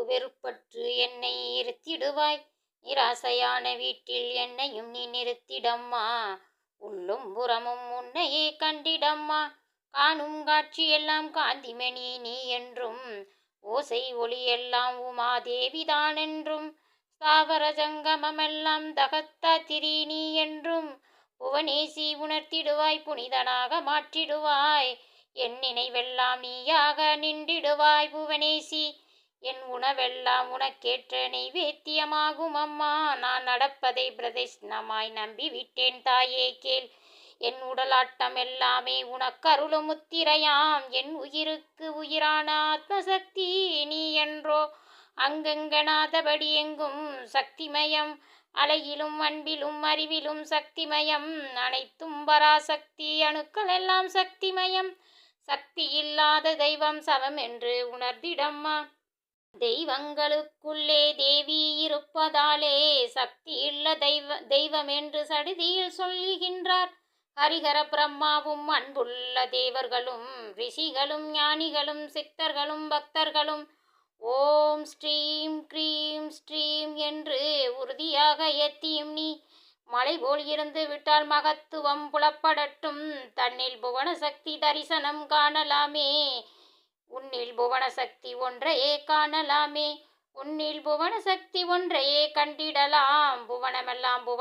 வெறுப்பற்று என்னை இருத்திடுவாய். நிராசையான வீட்டில் என்னையும் நீ நிறுத்திடம்மா. உள்ளும் புறமும் உன்னையே கண்டிடம்மா. காணும் காட்சியெல்லாம் காந்திமணி நீ என்றும், ஓசை ஒளியெல்லாம் உமாதேவிதான் என்றும், ஸ்தாவர ஜங்கமெல்லாம் தகத்தாத்திரி நீ என்றும், புவனேசி உணர்த்திடுவாய், புனிதனாக மாற்றிடுவாய். என் நினைவெல்லாம் நீயாக நின்றிடுவாய் புவனேசி. என் உணவெல்லாம் உனக்கேற்ற நைவேத்தியமாகும் அம்மா. நான் நடப்பதை பிரதட்சணமாய் நம்பிவிட்டேன் தாயே கேள். என் உடலாட்டம் எல்லாமே உனக்கருளும் முத்திரையாம். என் உயிருக்கு உயிரான ஆத்மசக்தி நீ என்றோ. அங்கங்கனாதபடி எங்கும் சக்திமயம். அலையிலும் அன்பிலும் அறிவிலும் சக்திமயம். அனைத்தும் பராசக்தி. அணுக்கள் எல்லாம் சக்திமயம். சக்தி இல்லாத தெய்வம் சமம் என்று உணர்ந்திடம்மா. தெய்வங்களுக்குள்ளே தேவி இருப்பதாலே சக்தி இல்ல தெய்வம் என்று சடுதியில் சொல்லுகின்றார். ஹரிஹர பிரம்மாவும் அன்புள்ள தேவர்களும் ரிஷிகளும் ஞானிகளும் சித்தர்களும் பக்தர்களும் ஓம் ஸ்ரீம் க்ரீம் ஸ்ரீம் என்று உறுதியாக ஏத்தியும் நீ மலை போல் இருந்து விட்டால் மகத்துவம் புலப்படட்டும். தன்னில் புவன சக்தி தரிசனம் காணலாமே. உன்னில் புவன சக்தி ஒன்றையே காணலாமே. உன்னில் புவன சக்தி ஒன்றையே கண்டிடலாம். புவனமெல்லாம் புவன